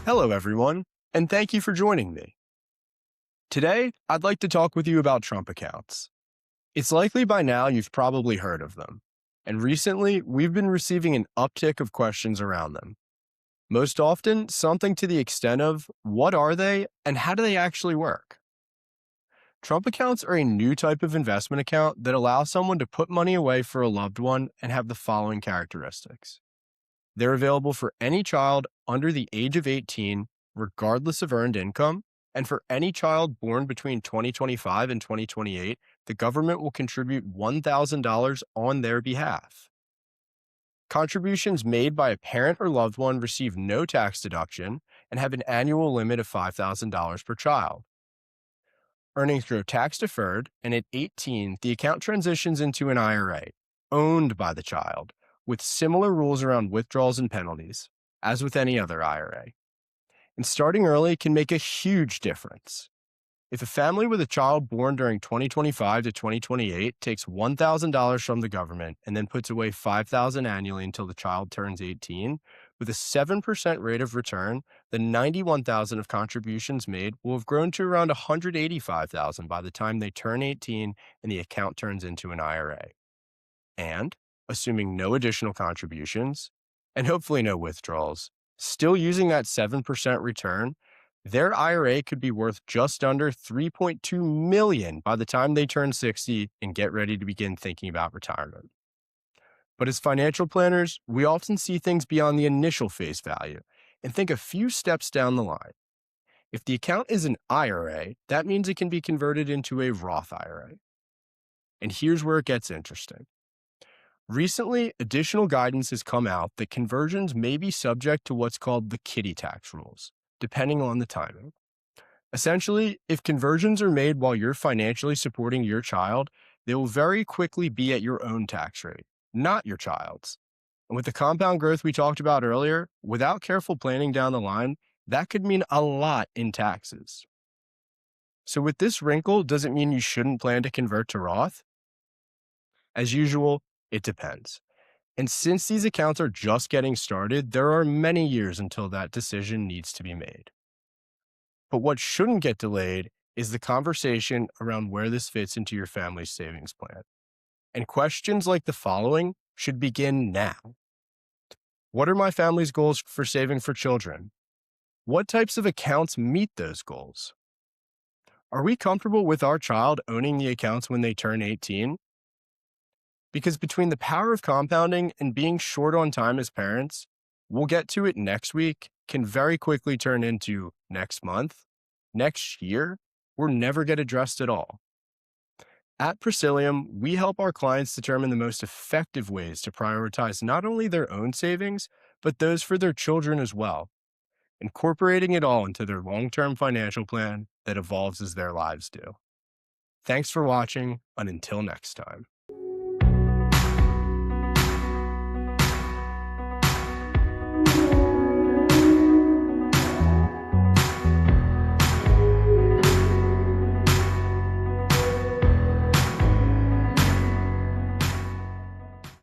Hello, everyone, and thank you for joining me. Today, I'd like to talk with you about Trump accounts. It's likely by now you've probably heard of them, and recently we've been receiving an uptick of questions around them. Most often, something to the extent of what are they and how do they actually work? Trump accounts are a new type of investment account that allows someone to put money away for a loved one and have the following characteristics. They're available for any child under the age of 18, regardless of earned income. And for any child born between 2025 and 2028, the government will contribute $1,000 on their behalf. Contributions made by a parent or loved one receive no tax deduction and have an annual limit of $5,000 per child. Earnings grow tax deferred, and at 18, the account transitions into an IRA, owned by the child, with similar rules around withdrawals and penalties, as with any other IRA. And starting early can make a huge difference. If a family with a child born during 2025 to 2028 takes $1,000 from the government and then puts away $5,000 annually until the child turns 18, with a 7% rate of return, the $91,000 of contributions made will have grown to around $185,000 by the time they turn 18 and the account turns into an IRA. And, assuming no additional contributions, and hopefully no withdrawals, still using that 7% return, their IRA could be worth just under $3.2 million by the time they turn 60 and get ready to begin thinking about retirement. But as financial planners, we often see things beyond the initial face value and think a few steps down the line. If the account is an IRA, that means it can be converted into a Roth IRA. And here's where it gets interesting. Recently, additional guidance has come out that conversions may be subject to what's called the kiddie tax rules, depending on the timing. Essentially, if conversions are made while you're financially supporting your child, they will very quickly be at your own tax rate, not your child's. And with the compound growth we talked about earlier, without careful planning down the line, that could mean a lot in taxes. So with this wrinkle, does it mean you shouldn't plan to convert to Roth? As usual, it depends. And since these accounts are just getting started, there are many years until that decision needs to be made. But what shouldn't get delayed is the conversation around where this fits into your family's savings plan. And questions like the following should begin now. What are my family's goals for saving for children? What types of accounts meet those goals? Are we comfortable with our child owning the accounts when they turn 18? Because between the power of compounding and being short on time as parents, we'll get to it next week, can very quickly turn into next month, next year, or never get addressed at all. At Presilium, we help our clients determine the most effective ways to prioritize not only their own savings, but those for their children as well, incorporating it all into their long-term financial plan that evolves as their lives do. Thanks for watching, and until next time.